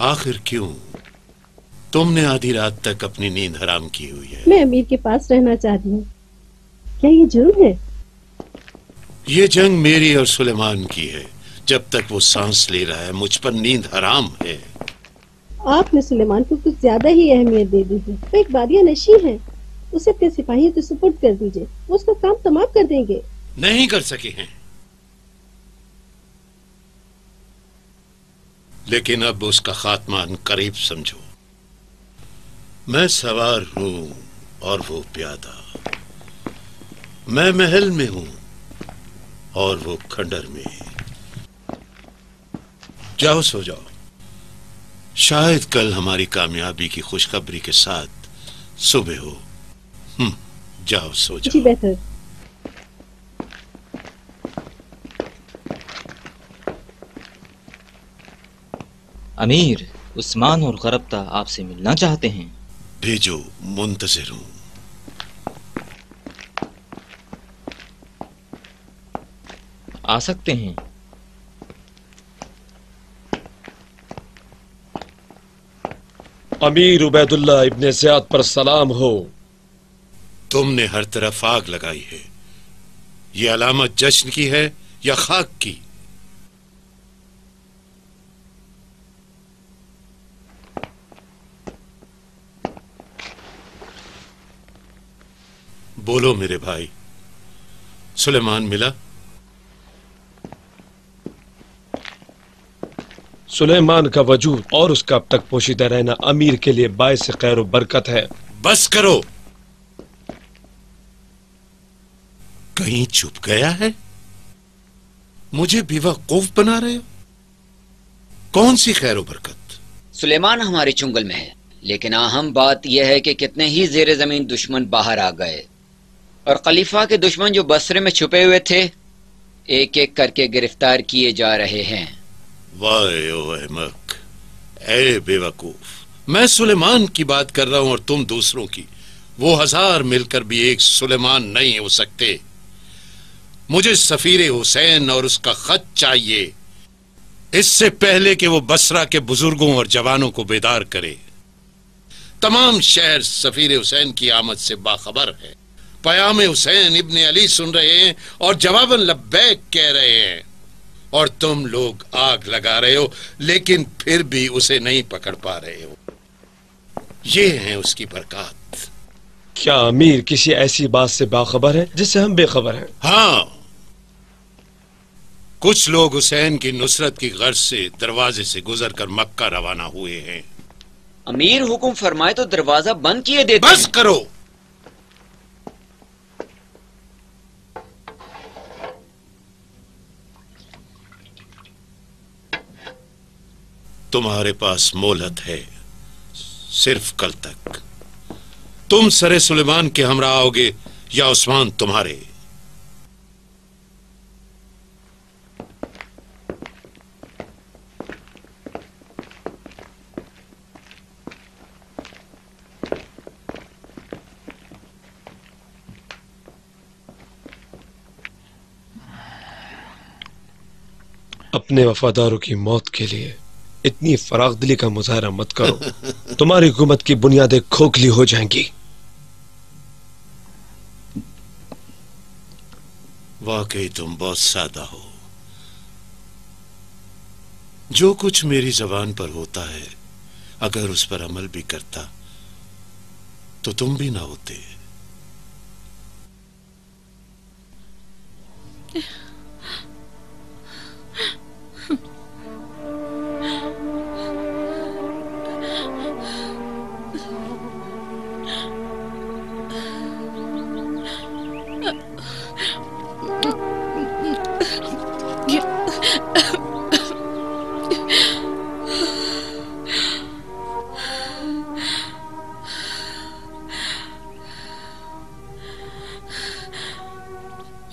आखिर क्यों? तुमने आधी रात तक अपनी नींद हराम की हुई है। मैं अमीर के पास रहना चाहती हूँ। क्या ये जुर्म है? ये जंग मेरी और सुलेमान की है। जब तक वो सांस ले रहा है मुझ पर नींद हराम है। आपने सुलेमान को कुछ ज्यादा ही अहमियत दे दी है। वो एक बादिया नशी है। उसे अपने सिपाहियों के सुपुर्द कर दीजिए, वो उसका काम तमाम कर देंगे। नहीं कर सके हैं, लेकिन अब उसका खात्मा करीब समझो। मैं सवार हूं और वो प्यादा। मैं महल में हूं और वो खंडर में। जाओ सो जाओ। शायद कल हमारी कामयाबी की खुशखबरी के साथ सुबह हो। जाओ सो जाओ। जी बेहतर। अमीर, उस्मान और गरब्ता आपसे मिलना चाहते हैं। भेजो, मुंतजिर हूं। आ सकते हैं। अमीर उबैदुल्लाह इब्ने ज़ियाद पर सलाम हो। तुमने हर तरफ आग लगाई है। ये अलामत जश्न की है या खाक की? बोलो मेरे भाई, सुलेमान मिला? सुलेमान का वजूद और उसका अब तक पोशीदा रहना अमीर के लिए बाइस खैर व बरकत है। बस करो। कहीं छुप गया है? मुझे बेवकूफ बना रहे हो? कौन सी खैर व बरकत? सुलेमान हमारे चुंगल में है, लेकिन अहम बात यह है कि कितने ही जेर जमीन दुश्मन बाहर आ गए और खलीफा के दुश्मन जो बसरे में छुपे हुए थे एक एक करके गिरफ्तार किए जा रहे हैं। वाह ओ अहमक, ए बेवकूफ, मैं सुलेमान की बात कर रहा हूं और तुम दूसरों की। वो 1000 मिलकर भी एक सुलेमान नहीं हो सकते। मुझे सफीर हुसैन और उसका खत चाहिए, इससे पहले कि वो बसरा के बुजुर्गों और जवानों को बेदार करे। तमाम शहर सफीर हुसैन की आमद से बाखबर है। पयाम हुसैन इब्ने अली सुन रहे हैं और जवाबन लब्बैक कह रहे हैं, और तुम लोग आग लगा रहे हो लेकिन फिर भी उसे नहीं पकड़ पा रहे हो। ये है उसकी बरकत। क्या अमीर किसी ऐसी बात से बाखबर है जिससे हम बेखबर हैं? हाँ, कुछ लोग हुसैन की नुसरत की गर्ज से दरवाजे से गुजरकर मक्का रवाना हुए हैं। अमीर हुक्म फरमाए तो दरवाजा बंद किए देते। बस करो। तुम्हारे पास मोहलत है, सिर्फ कल तक। तुम सरे सुलेमान के हमरा आओगे या उस्मान तुम्हारे। अपने वफादारों की मौत के लिए इतनी फरागदिली का मुजाहरा मत करो। तुम्हारी हुकूमत की बुनियादें खोखली हो जाएंगी। वाकई तुम बहुत सादा हो। जो कुछ मेरी जबान पर होता है, अगर उस पर अमल भी करता तो तुम भी ना होते।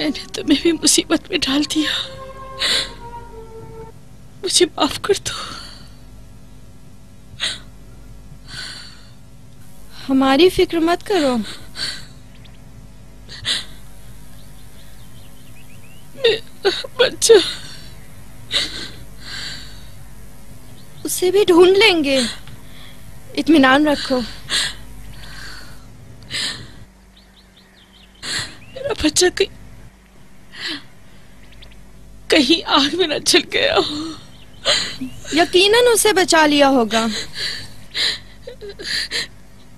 मैंने तुम्हें भी मुसीबत में डाल दिया, मुझे माफ कर दो। हमारी फिक्र मत करो। मेरा बच्चा। उस उसे भी ढूंढ लेंगे, इत्मीनान रखो। मेरा बच्चा कहीं आग में न जल गया हो। यकीनन उसे बचा लिया होगा।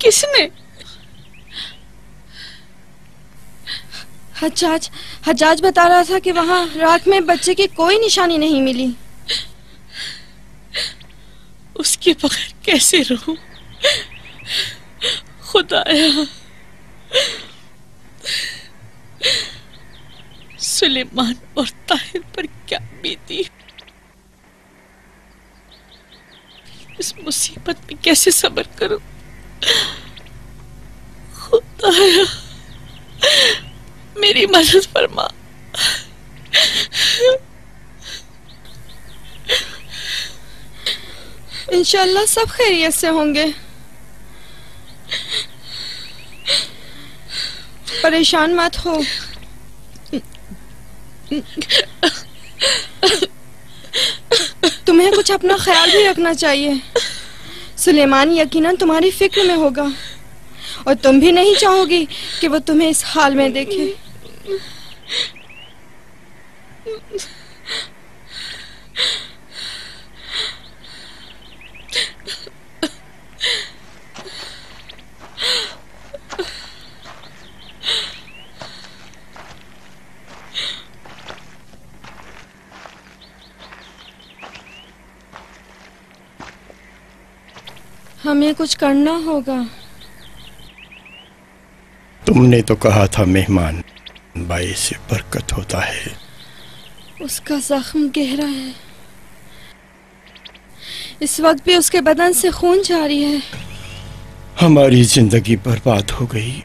किसने? हज्जाज बता रहा था कि वहां रात में बच्चे की कोई निशानी नहीं मिली। उसके बगैर कैसे रहूं? खुदाया, सुलेमान और ताहिर पर क्या बीती। इस मुसीबत में कैसे सब्र करूं? खुदाया, मेरी मदद फरमा। इंशाअल्लाह सब खैरियत से होंगे। परेशान मत हो। तुम्हें कुछ अपना ख्याल भी रखना चाहिए। सुलेमान यकीनन तुम्हारी फिक्र में होगा और तुम भी नहीं चाहोगी कि वो तुम्हें इस हाल में देखे। हमें कुछ करना होगा। तुमने तो कहा था मेहमान बाई से बरकत होता है। उसका जख्म गहरा है। इस वक्त भी उसके बदन से खून जारी है। हमारी जिंदगी बर्बाद हो गई।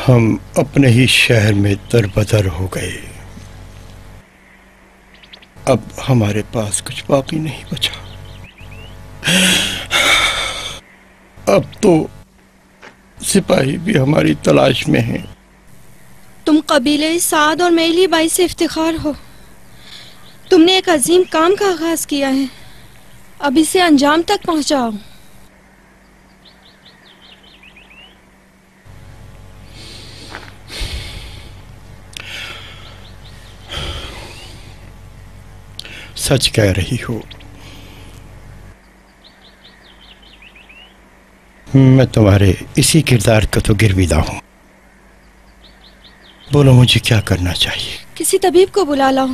हम अपने ही शहर में दरबदर हो गए। अब हमारे पास कुछ बाकी नहीं बचा। अब तो सिपाही भी हमारी तलाश में हैं। तुम कबीले साद और मेली बाई से इफ्तिखार हो। तुमने एक अजीम काम का आगाज किया है, अब इसे अंजाम तक पहुंचाओ। सच कह रही हो। मैं तुम्हारे इसी किरदार का तो गिरविदा हूं। बोलो मुझे क्या करना चाहिए? किसी तबीब को बुला लाओ।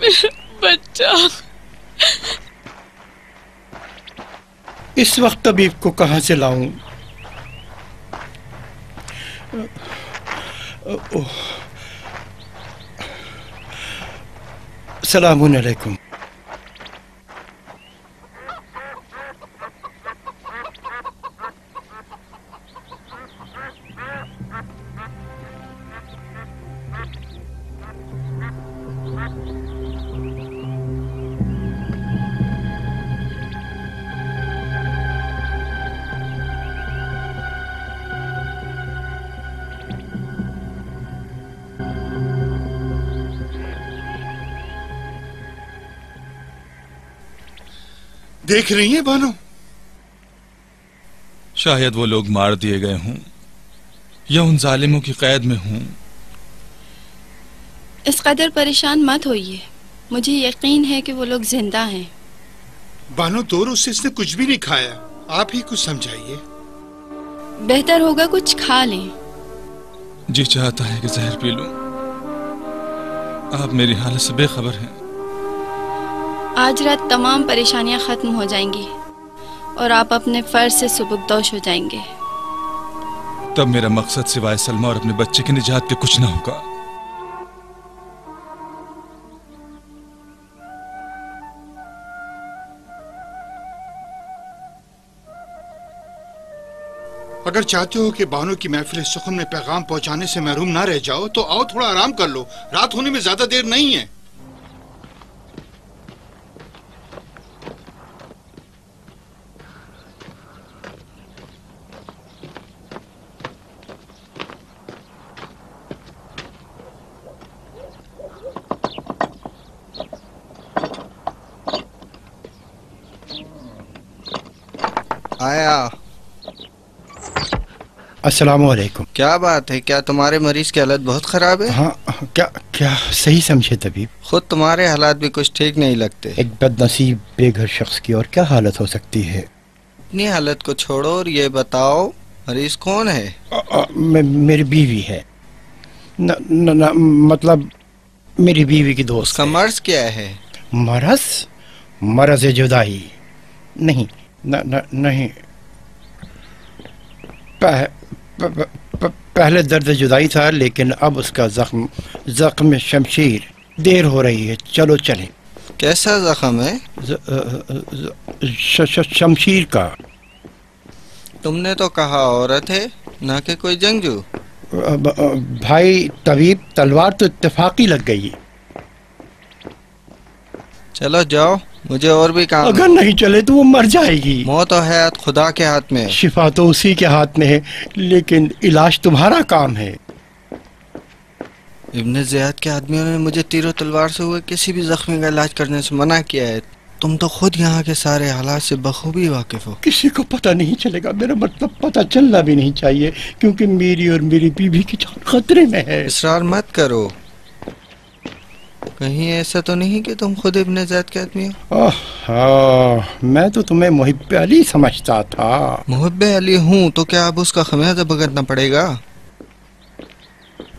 मेरा बच्चा। इस वक्त तबीब को कहां से लाऊं? सलामुन अलैकुम। देख रही हैं बानो? शायद वो लोग मार दिए गए हों या उन जालिमों की कैद में हों। इस कदर परेशान मत होइए, मुझे यकीन है कि वो लोग जिंदा हैं। बानो, 2 रोज से इसने कुछ भी नहीं खाया। आप ही कुछ समझाइए। बेहतर होगा कुछ खा लें। जी चाहता है कि जहर पी लूं। आप मेरी हालत से बेखबर हैं। आज रात तमाम परेशानियां खत्म हो जाएंगी और आप अपने फर्ज से सुबुकदोश हो जाएंगे। तब मेरा मकसद सिवाय सलमा और अपने बच्चे की निजात के कुछ ना होगा। अगर चाहते हो कि बानो की महफिल सुखन में पैगाम पहुंचाने से महरूम ना रह जाओ तो आओ थोड़ा आराम कर लो। रात होने में ज्यादा देर नहीं है। آیا۔ अस्सलाम वालेकुम। क्या बात है, क्या तुम्हारे मरीज की हालत बहुत खराब है? हाँ, क्या सही समझे तबीब? खुद तुम्हारे हालात भी कुछ ठीक नहीं लगते। एक बदनसीब बेघर शख्स की और क्या हालत हो सकती है? अपनी हालत को छोड़ो और ये बताओ मरीज कौन है? मेरी बीवी है। न, मतलब मेरी बीवी की दोस्त। उसका मर्ज क्या है? मरज जुदाई नहीं। नहीं पहले दर्द जुदाई था, लेकिन अब उसका जख्म शमशीर। देर हो रही है, चलो चलें। कैसा जख्म है? शमशीर का। तुमने तो कहा औरत है, ना कि कोई जंगजू। भाई तबीब, तलवार तो इत्तेफाकी लग गई। चलो जाओ, मुझे और भी काम। अगर नहीं चले तो वो मर जाएगी। मौत और हयात खुदा के हाथ में है। शिफा तो उसी के हाथ में है, लेकिन इलाज तुम्हारा काम है। इब्न ज़ियाद के आदमियों ने मुझे तीरों तलवार से हुए किसी भी जख्मी का इलाज करने से मना किया है। तुम तो खुद यहाँ के सारे हालात से बखूबी वाकिफ हो। किसी को पता नहीं चलेगा, मेरा मतलब पता चलना भी नहीं चाहिए, क्योंकि मेरी और मेरी बीवी की जान खतरे में है। इसरार मत करो। कहीं ऐसा तो नहीं कि तुम खुद इब्न ज़ियाद के आदमी हो? मैं तो तुम्हें मुहिब्बे अली समझता था। मुहिब्बे अली हूँ तो क्या अब उसका खमियाजा भुगतना पड़ेगा?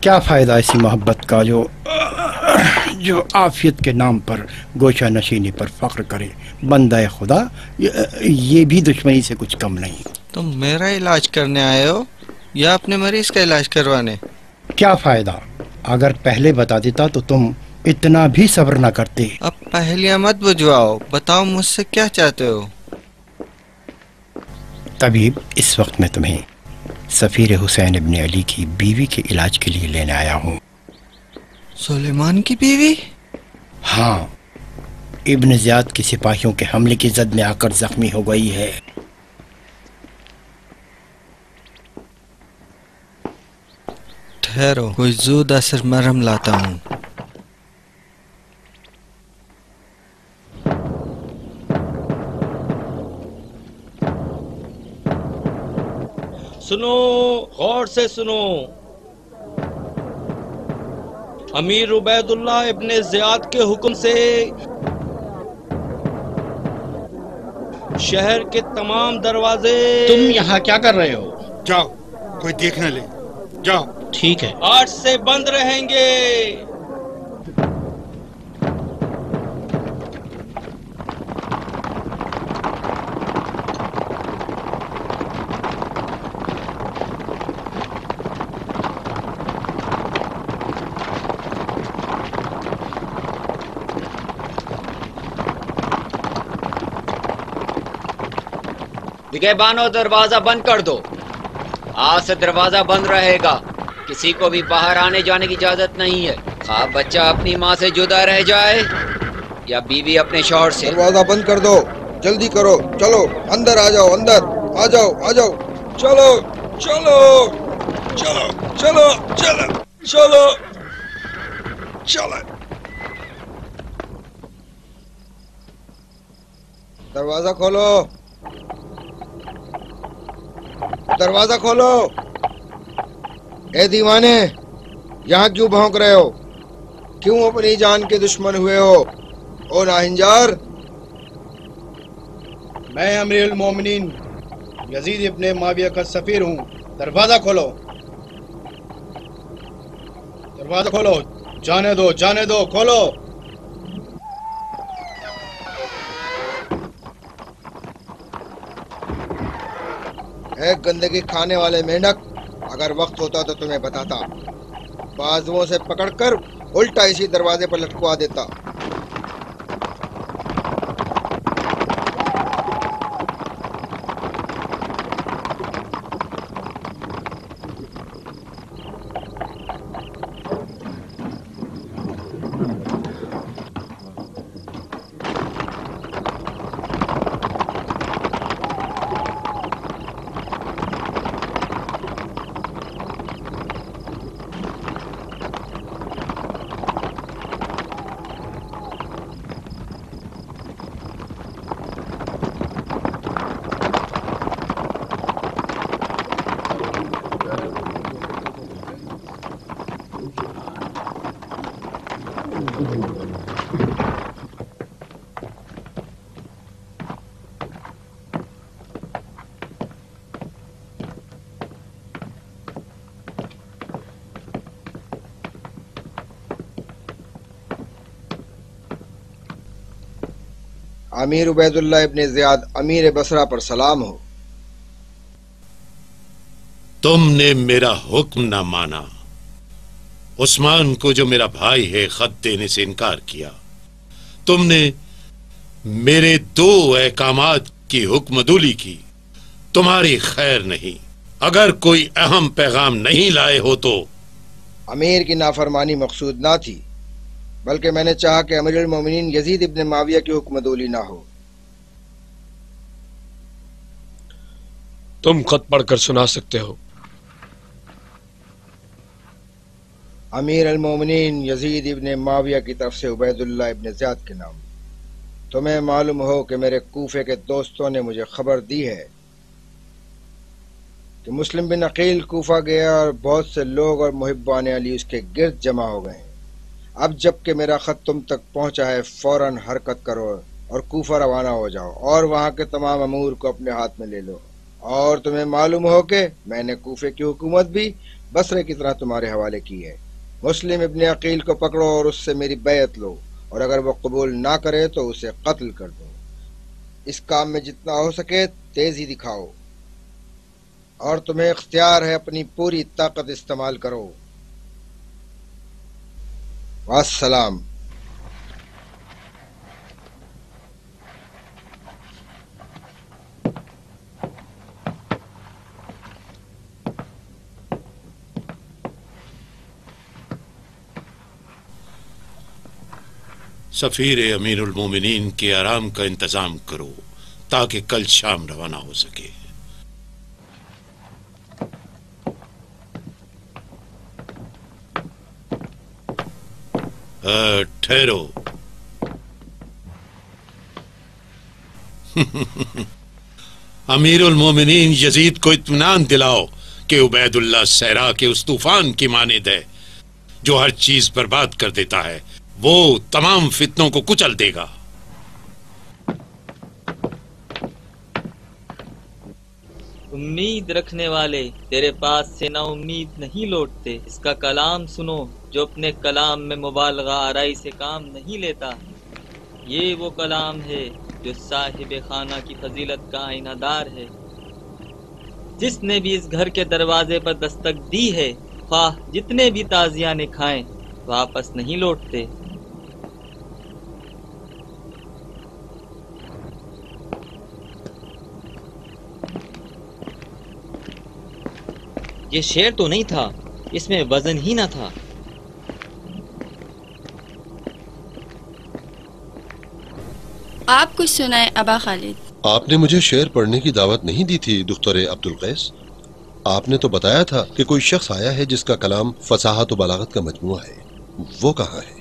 क्या फायदा ऐसी मोहब्बत का जो आफियत के नाम पर गोशा नशीनी पर फख्र करे। बंदा खुदा, ये भी दुश्मनी से कुछ कम नहीं। तुम मेरा इलाज करने आए हो या अपने मरीज का इलाज करवाने? क्या फायदा? अगर पहले बता देता तो तुम इतना भी सब्र न करते। अब पहेलियां मत बुझवाओ, बताओ मुझसे क्या चाहते हो? तबीब, इस वक्त मैं तुम्हें सफीर हुसैन इब्न अली की बीवी के इलाज के लिए लेने आया हूँ। सुलेमान की बीवी? हाँ, इब्न ज़ियाद के सिपाहियों के हमले की जद में आकर जख्मी हो गई है। ठहरो, कोई ज़ूद असर मरहम लाता हूँ। सुनो, गौर से सुनो। अमीर उबैदुल्लाह इब्ने ज़ियाद के हुक्म से शहर के तमाम दरवाजे। तुम यहाँ क्या कर रहे हो? जाओ, कोई देख न ले। जाओ। ठीक है। आज से बंद रहेंगे। निगहबानों, दरवाजा बंद कर दो। आज से दरवाजा बंद रहेगा। किसी को भी बाहर आने जाने की इजाजत नहीं है। खा बच्चा अपनी माँ से जुदा रह जाए या बीवी अपने शौहर से। दरवाजा बंद कर दो, जल्दी करो। चलो अंदर आ जाओ, अंदर आ जाओ, आ जाओ। चलो चलो चलो चलो चलो चलो चलो। दरवाजा खोलो, दरवाजा खोलो। ए दीवाने, यहाँ क्यों भौंक रहे हो? क्यों अपनी जान के दुश्मन हुए हो? ओ नाहिंजार। मैं अमीरुल मोमिनीन यजीद इब्ने माविया का सफीर हूँ। दरवाजा खोलो, दरवाजा खोलो। जाने दो, जाने दो, खोलो। एक गंदगी खाने वाले मेंढक, अगर वक्त होता तो तुम्हें बताता। बाजुओं से पकड़कर उल्टा इसी दरवाजे पर लटकवा देता। امیر عبیداللہ ابن زیاد امیر بصرہ پر سلام ہو۔ تم نے میرا حکم نہ مانا، عثمان کو جو میرا بھائی ہے خط دینے سے انکار کیا، تم نے میرے 2 احکامات کی حکم عدولی کی، تمہاری خیر نہیں۔ اگر کوئی اہم پیغام نہیں لائے ہو تو امیر کی نافرمانی مقصود نہ تھی، بلکہ میں نے چاہا کہ امیر المومنین یزید ابن معاویہ کی حکم عدولی نہ ہو۔ تم خط پڑھ کر سنا سکتے ہو۔ امیر المومنین یزید ابن معاویہ کی طرف سے عبیداللہ ابن زیاد کے نام، تمہیں معلوم ہو کہ میرے کوفے کے دوستوں نے مجھے خبر دی ہے کہ مسلم بن عقیل کوفہ گیا اور بہت سے لوگ اور محبان علی اس کے گرد جمع ہو گئے ہیں۔ اب جب کہ میرا خط تم تک پہنچا ہے، فوراً حرکت کرو اور کوفہ روانہ ہو جاؤ اور وہاں کے تمام امور کو اپنے ہاتھ میں لے لو، اور تمہیں معلوم ہو کہ میں نے کوفے کی حکومت بھی بصرے کی طرح تمہارے حوالے کی ہے۔ مسلم ابن عقیل کو پکڑو اور اس سے میری بیعت لو، اور اگر وہ قبول نہ کرے تو اسے قتل کر دو۔ اس کام میں جتنا ہو سکے تیزی دکھاؤ، اور تمہیں اختیار ہے اپنی پوری طاقت استعمال کرو۔ والسلام۔ سفیر امیر المومنین کے آرام کا انتظام کرو تاکہ کل شام روانہ ہو سکے۔ ٹھہرو۔ امیر المومنین یزید کو اطمینان دلاؤ کہ عبید اللہ صحرا کے اس طوفان کی مانند ہے جو ہر چیز برباد کر دیتا ہے، وہ تمام فتنوں کو کچل دے گا۔ امید رکھنے والے تیرے پاس سے نا امید نہیں لوٹتے۔ اس کا کلام سنو جو اپنے کلام میں مبالغہ آرائی سے کام نہیں لیتا۔ یہ وہ کلام ہے جو صاحب خانہ کی فضیلت کا آئینہ دار ہے۔ جس نے بھی اس گھر کے دروازے پر دستک دی ہے، خواہ جتنے بھی تازیانے کھائیں، واپس نہیں لوٹتے۔ یہ شعر تو نہیں تھا، اس میں وزن ہی نہ تھا۔ آپ کچھ سنائیں ابا خالد۔ آپ نے مجھے شعر پڑھنے کی دعوت نہیں دی تھی دختر عبدالقیس۔ آپ نے تو بتایا تھا کہ کوئی شخص آیا ہے جس کا کلام فصاحت و بلاغت کا مجموعہ ہے، وہ کہاں ہے؟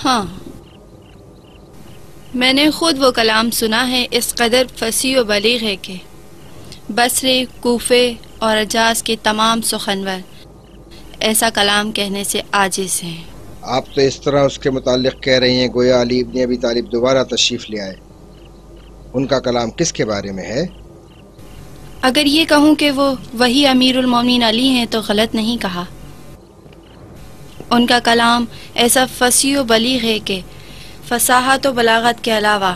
ہاں، میں نے خود وہ کلام سنا ہے، اس قدر فصیح و بلیغ ہے کہ بصرے، کوفے اور حجاز کے تمام سخنور ایسا کلام کہنے سے عاجز ہیں۔ آپ تو اس طرح اس کے متعلق کہہ رہی ہیں گویا علی ابن ابی طالب دوبارہ تشریف لے آئے۔ ان کا کلام کس کے بارے میں ہے؟ اگر یہ کہوں کہ وہ وہی امیر المومنین علی ہیں تو غلط نہیں کہا۔ ان کا کلام ایسا فصیح و بلیغ ہے کہ فصاحت و بلاغت کے علاوہ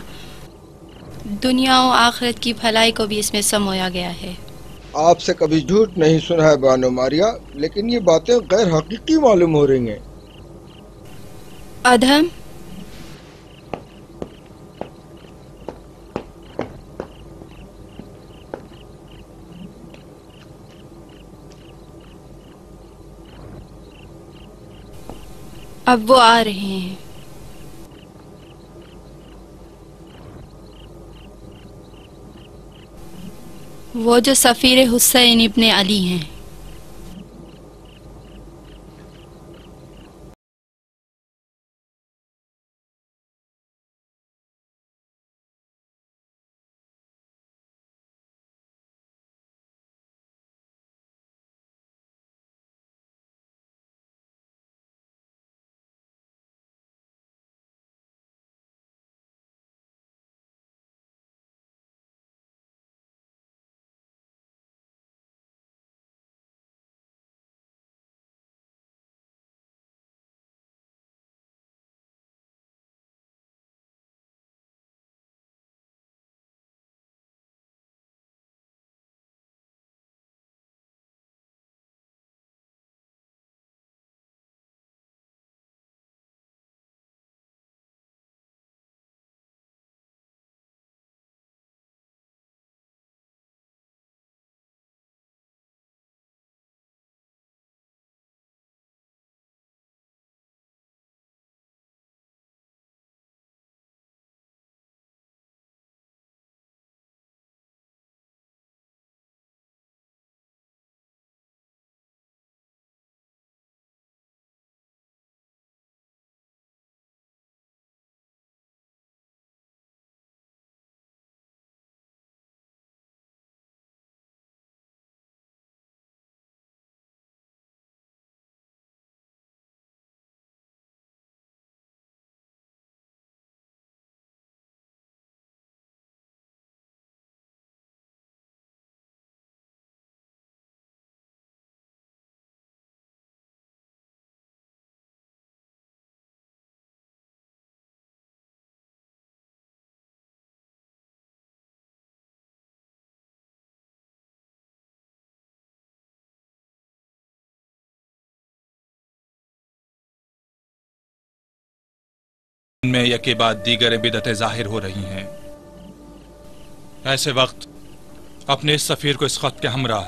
دنیا و آخرت کی بھلائی کو بھی اس میں سمویا گیا ہے۔ آپ سے کبھی جھوٹ نہیں سنا ہے بانو ماریا، لیکن یہ باتیں غیر حقیقی معلوم ہو رہی ہیں۔ ادھم، اب وہ آ رہے ہیں۔ وہ جو سفیر حسین ابن علی ہیں۔ में यके बाद दीगर बिदतें जाहिर हो रही हैं। ऐसे वक्त अपने इस सफीर को इस खत के हमराह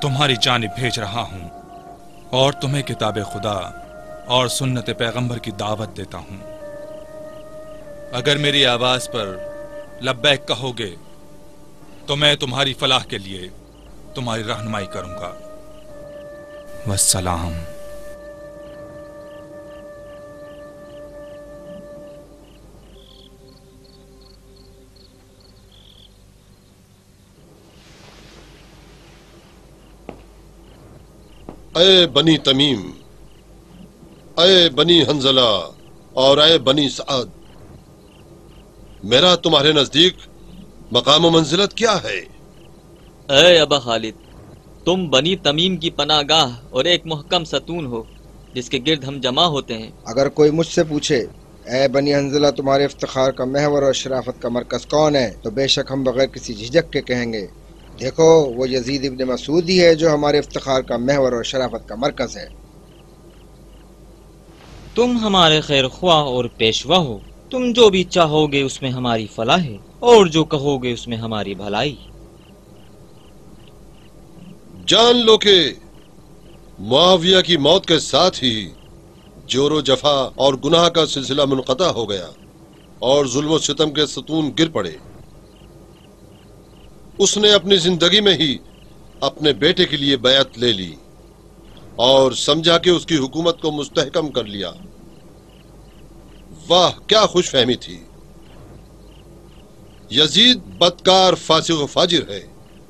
तुम्हारी जानिब भेज रहा हूं और तुम्हें किताब खुदा और सुन्नत पैगंबर की दावत देता हूं। अगर मेरी आवाज पर लब्बैक कहोगे तो मैं तुम्हारी फलाह के लिए तुम्हारी रहनुमाई करूंगा। वस्सलाम। अय बनी तमीम, अय बनी हंजला और अय बनी सआद, मेरा तुम्हारे नजदीक मकाम व मंजिलत क्या है? अय अबा खालिद, तुम बनी तमीम की पनागाह और एक मुहकम सतून हो जिसके गिर्द हम जमा होते हैं। अगर कोई मुझसे पूछे ए बनी हंजला तुम्हारे इफ्तिखार का महवर और शराफत का मरकज कौन है, तो बेशक हम बगैर किसी झिझक के कहेंगे, देखो वो यजीद इब्न मसूद ही है जो हमारे इफ्तिखार का महवर और शराफत का मरकज है। तुम हमारे खैर ख्वाह और पेशवा हो। तुम जो भी चाहोगे उसमें हमारी फलाह है और जो कहोगे उसमें हमारी भलाई। जान लो कि मुआविया की मौत के साथ ही जोरो जफा और गुनाह का सिलसिला मुनक़ता हो गया और जुल्म और सितम के सतून गिर पड़े। उसने अपनी जिंदगी में ही अपने बेटे के लिए बैअत ले ली और समझा कि उसकी हुकूमत को मुस्तहकम कर लिया। वाह क्या खुश फहमी थी। यजीद बदकार फासिक व फाजिर है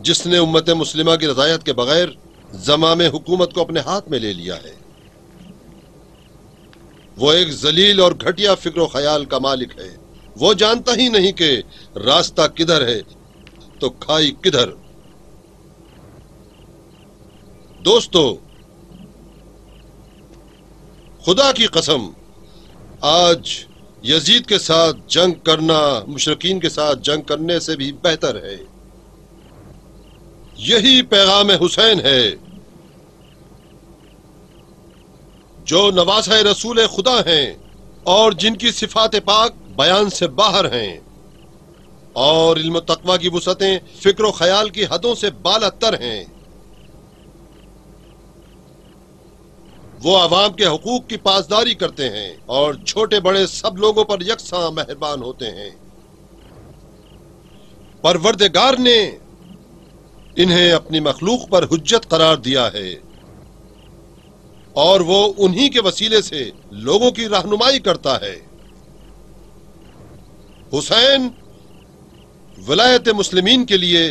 जिसने उम्मत मुस्लिमा की रज़ायत के बगैर ज़मामे हुकूमत को अपने हाथ में ले लिया है। वो एक जलील और घटिया फिक्र ख्याल का मालिक है। वो जानता ही नहीं कि रास्ता किधर है तो खाई किधर। दोस्तों, खुदा की कसम, आज यजीद के साथ जंग करना मुशरिकीन के साथ जंग करने से भी बेहतर है। यही पैगाम हुसैन है जो नवासे रसूल खुदा हैं और जिनकी सिफात पाक बयान से बाहर हैं और इल्म तकवा की वुसअतें फिक्र ख्याल की हदों से बालातर हैं। वो अवाम के हुकूक की पासदारी करते हैं और छोटे बड़े सब लोगों पर यकसां मेहरबान होते हैं। परवरदिगार ने इन्हें अपनी मखलूक पर हुज्जत करार दिया है और वो उन्हीं के वसीले से लोगों की रहनुमाई करता है। हुसैन विलायत मुस्लिमीन के लिए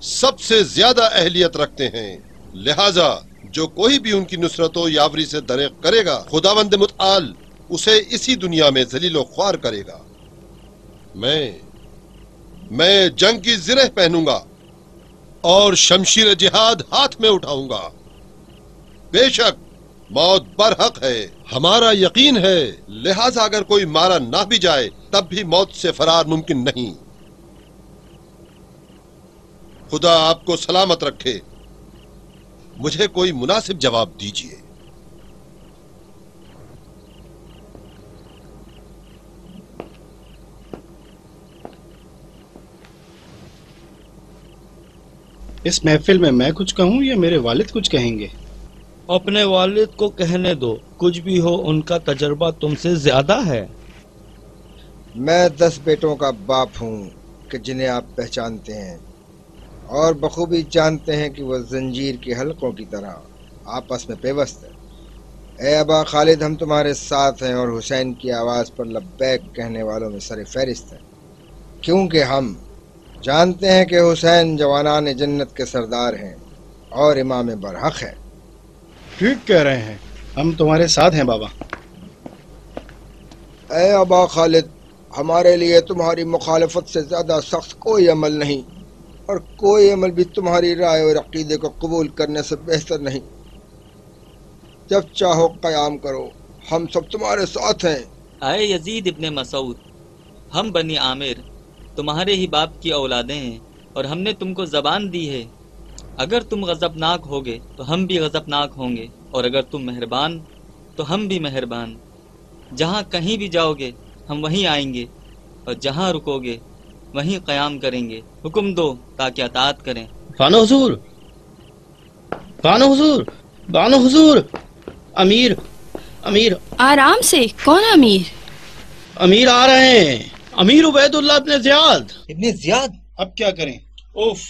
सबसे ज्यादा अहलियत रखते हैं, लिहाजा जो कोई भी उनकी नुसरतो यावरी से दरेक करेगा खुदावंद मुतआल उसे इसी दुनिया में जलीलो ख्वार करेगा। मैं जंग की जिरह पहनूंगा और शमशीर जिहाद हाथ में उठाऊंगा। बेशक मौत बरहक है, हमारा यकीन है, लिहाजा अगर कोई मारा ना भी जाए तब भी मौत से फरार मुमकिन नहीं। खुदा आपको सलामत रखे। मुझे कोई मुनासिब जवाब दीजिए। इस महफिल में मैं कुछ कहूं या मेरे वालिद कुछ कहेंगे? अपने वालिद को कहने दो, कुछ भी हो उनका तजर्बा तुमसे ज्यादा है। मैं 10 बेटों का बाप हूँ कि जिन्हें आप पहचानते हैं और बखूबी जानते हैं कि वह जंजीर के हलकों की तरह आपस में पेवस्त है। ए अबा खालिद, हम तुम्हारे साथ हैं और हुसैन की आवाज़ पर लब्बैक कहने वालों में सर फहरिस्त हैं, क्योंकि हम जानते हैं कि हुसैन जवानान जन्नत के सरदार हैं और इमाम बरहक है। ठीक कह रहे हैं, हम तुम्हारे साथ हैं बाबा। ए अबा खालिद, हमारे लिए तुम्हारी मुखालफत से ज़्यादा सख्त कोई अमल नहीं और कोई अमल भी तुम्हारी राय और अकीदे को कबूल करने से बेहतर नहीं। जब चाहो क़याम करो, हम सब तुम्हारे साथ हैं। आए यजीद इब्ने मसूद, हम बनी आमिर तुम्हारे ही बाप की औलादें हैं और हमने तुमको ज़बान दी है। अगर तुम गज़बनाक होगे तो हम भी गज़बनाक होंगे और अगर तुम मेहरबान तो हम भी मेहरबान। جہاں کہیں بھی جاؤ گے ہم وہیں آئیں گے، اور جہاں رکو گے وہیں قیام کریں گے۔ حکم دو تاکہ اطاعت کریں۔ بانو حضور، بانو حضور، بانو حضور، امیر، امیر آرام سے، کون امیر؟ امیر آ رہے ہیں، امیر عبید اللہ ابن زیاد۔ ابن زیاد؟ اب کیا کریں؟ اوف،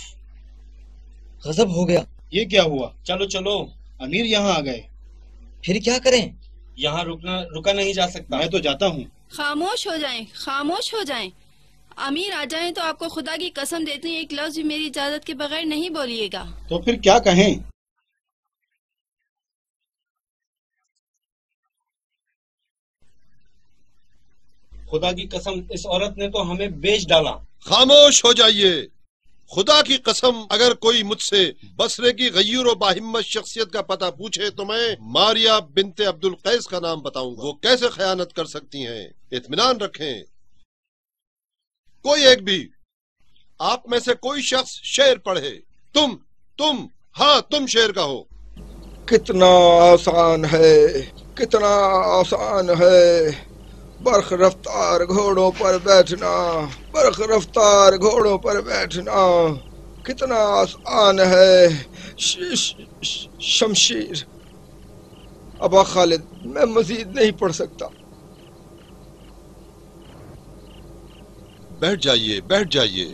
غضب ہو گیا۔ یہ کیا ہوا؟ چلو چلو، امیر یہاں آ گئے، پھر کیا کریں؟ یہاں رکا نہیں جا سکتا۔ میں تو جاتا ہوں۔ خاموش ہو جائیں، خاموش ہو جائیں۔ امیر آ جائیں تو آپ کو خدا کی قسم دیتی ہوں ایک لفظ بھی میری اجازت کے بغیر نہیں بولیے گا۔ تو پھر کیا کہیں؟ خدا کی قسم اس عورت نے تو ہمیں بیچ ڈالا۔ خاموش ہو جائیے، خدا کی قسم اگر کوئی مجھ سے بصرے کی غیور و باہمت شخصیت کا پتہ پوچھے تو میں ماریا بنت عبد القیس کا نام بتاؤں گا۔ وہ کیسے خیانت کر سکتی ہیں؟ اطمینان رکھیں، کوئی ایک بھی آپ میں سے کوئی شخص شعر پڑھے۔ تم شعر کا ہو۔ کتنا آسان ہے، کتنا آسان ہے برق رفتار گھوڑوں پر بیٹھنا، برق رفتار گھوڑوں پر بیٹھنا، کتنا آسان ہے شمشیر۔ ابا خالد، میں مزید نہیں پڑھ سکتا۔ بیٹھ جائیے، بیٹھ جائیے۔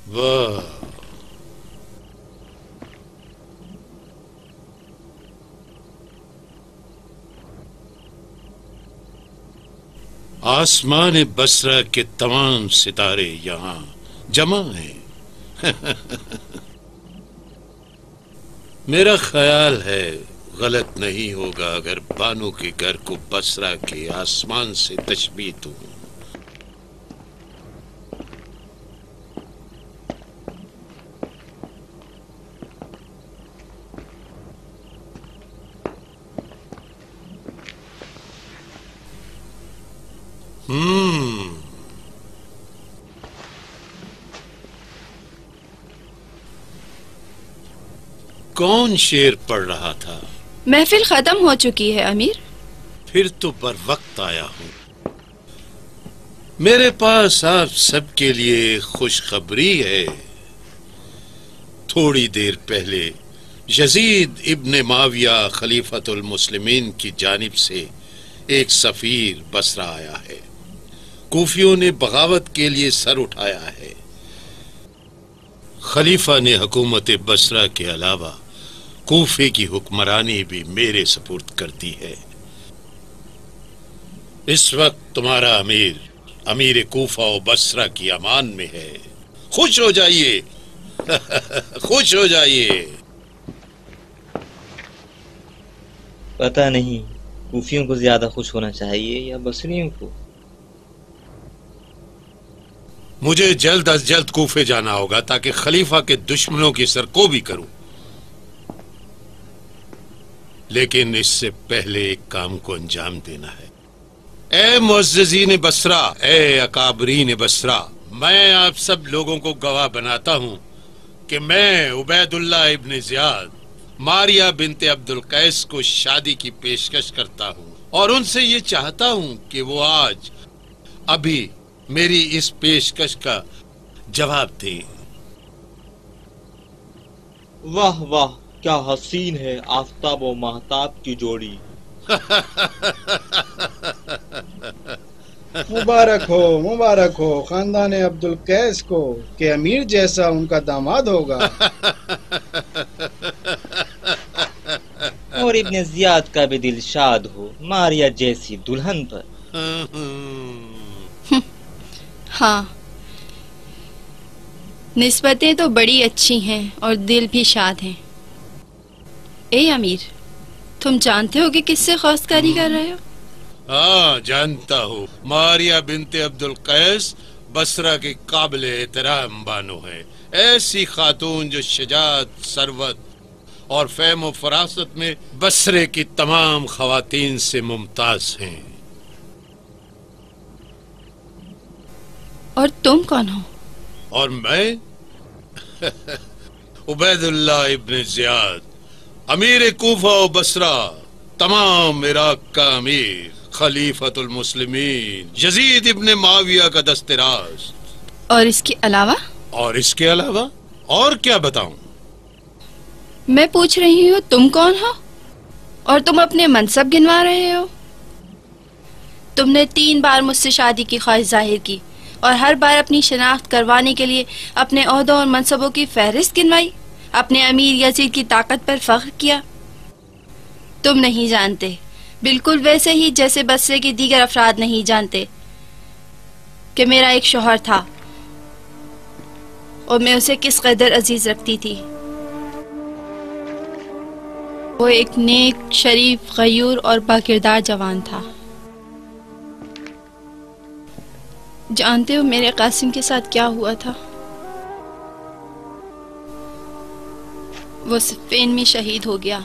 واہ، آسمان بصرہ کے تمام ستارے یہاں جمع ہیں۔ میرا خیال ہے غلط نہیں ہوگا اگر بانو کے گھر کو بصرہ کے آسمان سے تشبیہ دوں۔ کون شعر پڑھ رہا تھا؟ محفل ختم ہو چکی ہے امیر۔ پھر تو بر وقت آیا ہوں۔ میرے پاس آپ سب کے لیے خوشخبری ہے۔ تھوڑی دیر پہلے یزید ابن معاویہ خلیفۃ المسلمین کی جانب سے ایک سفیر بصرہ آیا ہے۔ کوفیوں نے بغاوت کے لیے سر اٹھایا ہے۔ خلیفہ نے حکومت بصرہ کے علاوہ کوفے کی حکمرانی بھی میرے سپرد کر دی ہے۔ اس وقت تمہارا امیر کوفہ و بصرہ کی امان میں ہے۔ خوش ہو جائیے، خوش ہو جائیے۔ پتہ نہیں کوفیوں کو زیادہ خوش ہونا چاہیے یا بصریوں کو۔ مجھے جلد از جلد کوفے جانا ہوگا تاکہ خلیفہ کے دشمنوں کی سرکوبی کروں، لیکن اس سے پہلے ایک کام کو انجام دینا ہے۔ اے معززین بصرہ، اے اکابرین بصرہ، میں آپ سب لوگوں کو گواہ بناتا ہوں کہ میں عبید اللہ ابن زیاد ماریا بنت عبد القیس کو شادی کی پیشکش کرتا ہوں، اور ان سے یہ چاہتا ہوں کہ وہ آج ابھی میری اس پیشکش کا جواب دیں۔ واہ واہ، کیا حسین ہے آفتاب و ماہتاب کی جوڑی۔ مبارک ہو خاندان عبد القیس کو کہ امیر جیسا ان کا داماد ہوگا، اور ابن زیاد کا بھی دل شاد ہو ماریا جیسی دلہن پر۔ ہاں، نسبتیں تو بڑی اچھی ہیں اور دل بھی شاد ہیں۔ اے امیر، تم جانتے ہو کہ کس سے خواستگاری کر رہے ہو؟ ہاں جانتا ہوں، ماریا بنت عبد القیس बसरा की काबिल एहतराम बानो है। ऐसी खातून जो शजात, सरवत और फहम व फरासत में बसरे की तमाम खवातीन से मुमताज हैं। और तुम कौन हो? और मैं उबैदुल्लाह इब्न ज़ियाद, अमीर कूफा और बसरा, तमाम इराक का अमीर, खलीफतुल मुस्लिमीन यजीद इब्न माविया का दस्तराज। और इसके अलावा? और इसके अलावा और क्या बताऊं? मैं पूछ रही हूँ तुम कौन हो और तुम अपने मनसब गिनवा रहे हो। तुमने 3 बार मुझसे शादी की ख्वाहिश जाहिर की और हर बार अपनी शनाख्त करवाने के लिए अपने ओहदों और मनसबों की फहरिस्त गिनवाई, अपने अमीर यजीद की ताकत पर फख्र किया। तुम नहीं जानते, बिल्कुल वैसे ही जैसे बसरे के दीगर अफराद नहीं जानते कि मेरा एक शौहर था और मैं उसे किस कदर अजीज रखती थी। वो एक नेक, शरीफ, गयूर और बाकिरदार जवान था। जानते हो मेरे कासिम के साथ क्या हुआ था? वो सिफ़ीन में शहीद हो गया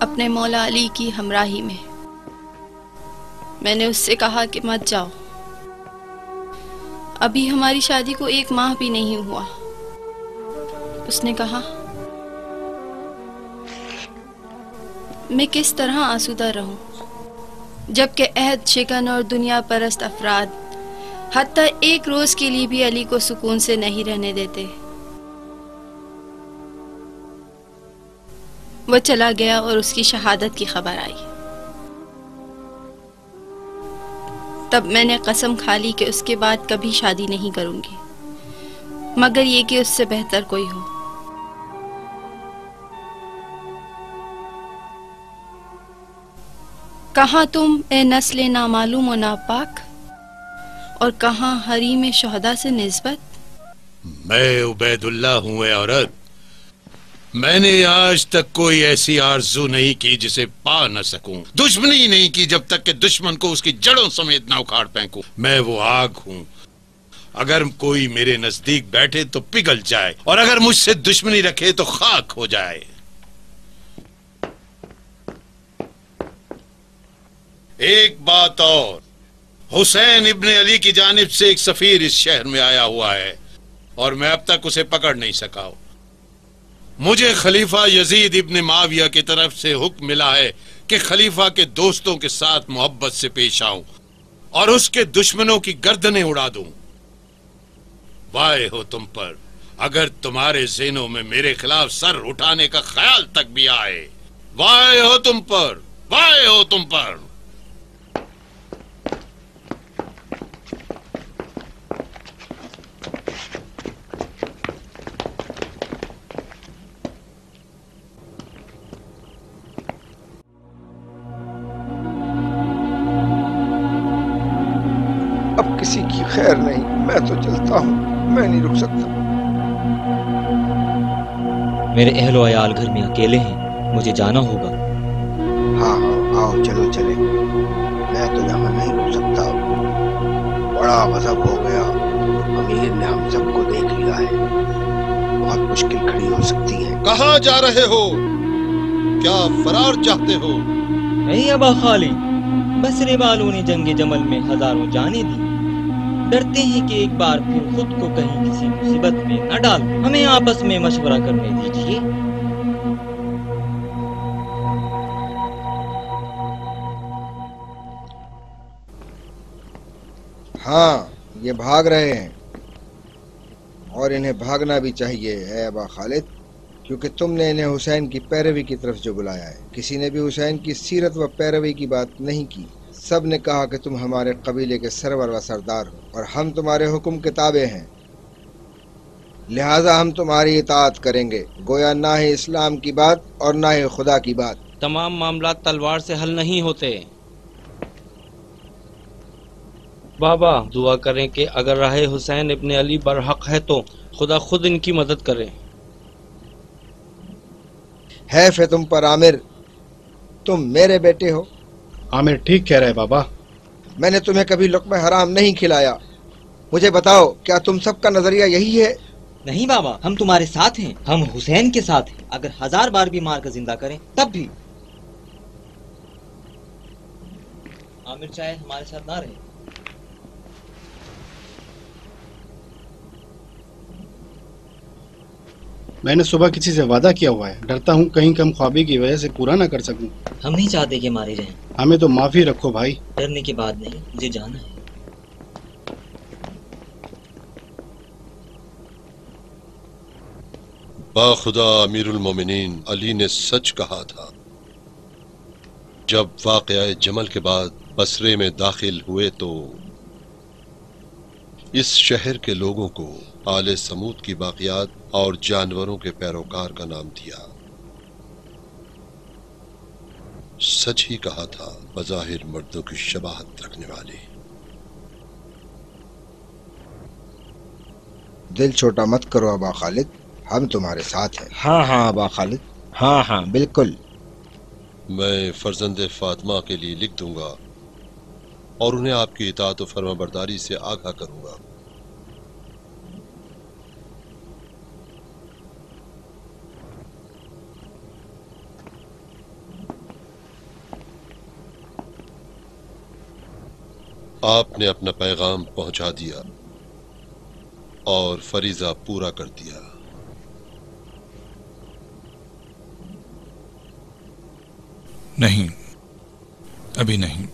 अपने मौला अली की हमराही में। मैंने उससे कहा कि मत जाओ, अभी हमारी शादी को 1 माह भी नहीं हुआ। उसने कहा मैं किस तरह आसूदा रहूं जबकि अहद शिकन और दुनिया परस्त अफराद हत्ता 1 रोज के लिए भी अली को सुकून से नहीं रहने देते। वो चला गया और उसकी शहादत की खबर आई। तब मैंने कसम खा ली कि उसके बाद कभी शादी नहीं करूंगी मगर ये कि उससे बेहतर कोई हो। कहाँ तुम ए नस्ल नामालूम व नापाक और कहाँ हरीम शोहदा से निस्बत। मैं उबैदुल्लाह हूँ ए औरत। मैंने आज तक कोई ऐसी आरज़ू नहीं की जिसे पा न सकूं, दुश्मनी नहीं की जब तक कि दुश्मन को उसकी जड़ों समेत ना उखाड़ फेंकूं। मैं वो आग हूं, अगर कोई मेरे नजदीक बैठे तो पिघल जाए और अगर मुझसे दुश्मनी रखे तो खाक हो जाए। एक बात और, हुसैन इब्ने अली की जानिब से एक सफीर इस शहर में आया हुआ है और मैं अब तक उसे पकड़ नहीं सका। मुझे खलीफा यजीद इब्ने माविया की तरफ से हुक्म मिला है कि खलीफा के दोस्तों के साथ मोहब्बत से पेश आऊं और उसके दुश्मनों की गर्दनें उड़ा दूं। वाहे हो तुम पर अगर तुम्हारे ज़हनों में मेरे खिलाफ सर उठाने का ख्याल तक भी आए। वाहे हो तुम पर, वाहे हो तुम पर। किसी की खैर नहीं, मैं तो चलता हूँ, मैं नहीं रुक सकता। मेरे अहलो अयाल घर में अकेले हैं, मुझे जाना होगा। हाँ हाँ आओ चलो चले, मैं तो यहाँ नहीं रुक सकता। बड़ा गजब हो गया, अमीर ने हम सबको देख लिया है, बहुत मुश्किल खड़ी हो सकती है। कहाँ जा रहे हो? क्या फरार चाहते हो? नहीं अबा खाली, बसरे वालों ने जंगे जमल में हजारों जानें दी, डरते हैं कि एक बार फिर खुद को कहीं किसी मुसीबत में न डाल। हमें आपस में मशवरा करने दीजिए। हाँ ये भाग रहे हैं और इन्हें भागना भी चाहिए है अबा खालिद, क्योंकि तुमने इन्हें हुसैन की पैरवी की तरफ जो बुलाया है। किसी ने भी हुसैन की सीरत व पैरवी की बात नहीं की। सब ने कहा कि तुम हमारे कबीले के सरवर व सरदार हो और हम तुम्हारे हुक्म के ताबे हैं, लिहाजा हम तुम्हारी इताअत करेंगे। गोया ना ही इस्लाम की बात और ना ही खुदा की बात। तमाम मामला तलवार से हल नहीं होते। बाबा दुआ करें कि अगर राह हुसैन इब्ने अली बरहक है तो खुदा खुद इनकी मदद करे। हैफ है तुम पर आमिर, तुम मेरे बेटे हो। आमिर ठीक कह रहे बाबा। मैंने तुम्हें कभी लुक़्मा हराम नहीं खिलाया مجھے بتاؤ کیا تم سب کا نظریہ یہی ہے؟ نہیں بابا، ہم تمہارے ساتھ ہیں، ہم حسین کے ساتھ ہیں، اگر 1000 بار بھی مار کر زندہ کریں تب بھی۔ عامر چاہے ہمارے ساتھ نہ رہے۔ میں نے صبح کسی سے وعدہ کیا ہوا ہے، ڈرتا ہوں کہیں کم خوابی کی وجہ سے پورا نہ کر سکوں۔ ہم نہیں چاہتے کہ مارے جائیں۔ ہمیں تو معافی رکھو بھائی۔ ڈرنے کی بات نہیں، مجھے جانا ہے۔ باخدا امیر المومنین علی نے سچ کہا تھا۔ جب واقعہ جمل کے بعد بصرے میں داخل ہوئے تو اس شہر کے لوگوں کو آل سمود کی باقیات اور جانوروں کے پیروکار کا نام دیا۔ سچ ہی کہا تھا، بظاہر مردوں کی شباہت رکھنے والے۔ دل چھوٹا مت کرو ابا خالد، ہم تمہارے ساتھ ہیں۔ ہاں ہاں ابا خالد، ہاں ہاں بالکل۔ میں فرزند فاطمہ کے لیے لکھ دوں گا اور انہیں آپ کی اطاعت و فرما برداری سے آگاہ کروں گا۔ آپ نے اپنا پیغام پہنچا دیا اور فریضہ پورا کر دیا۔ نہیں، ابھی نہیں۔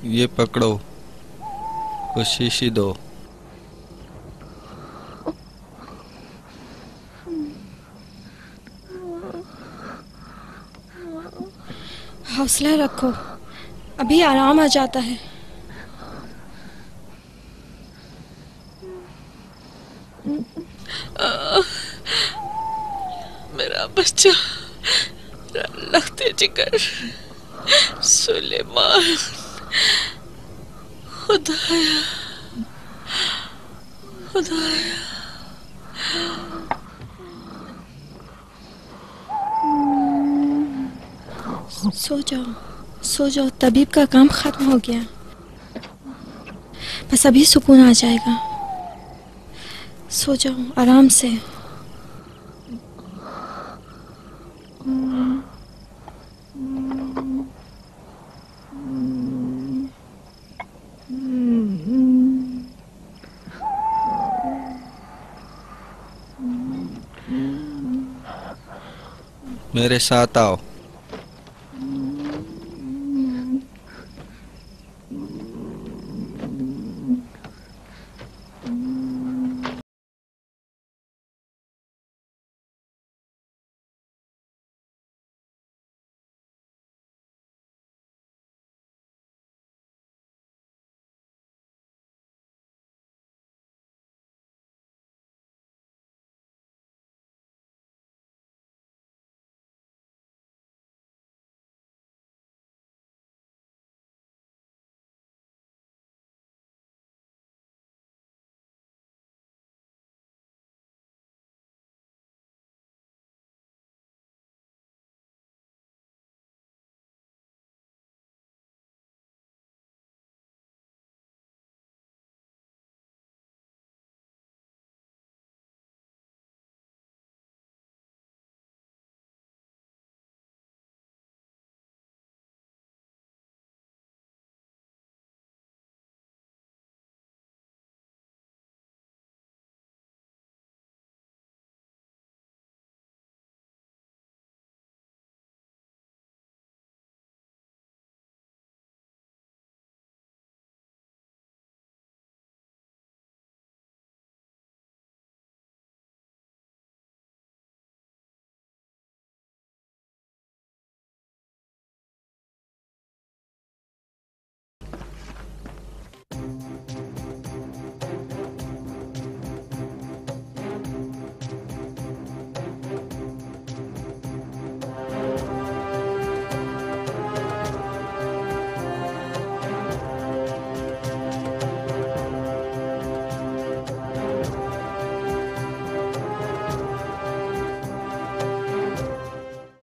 یہ پکڑو، کچھ شیشی دو۔ حوصلہ رکھو، ابھی آرام آ جاتا ہے۔ میرا بچہ، لخت جگر سلیمان، خدایا خدایا۔ سو جاؤ، طبیب کا کام ختم ہو گیا، بس ابھی سکون آ جائے گا۔ سو جاؤ آرام سے۔ میرے ساتھ آؤ۔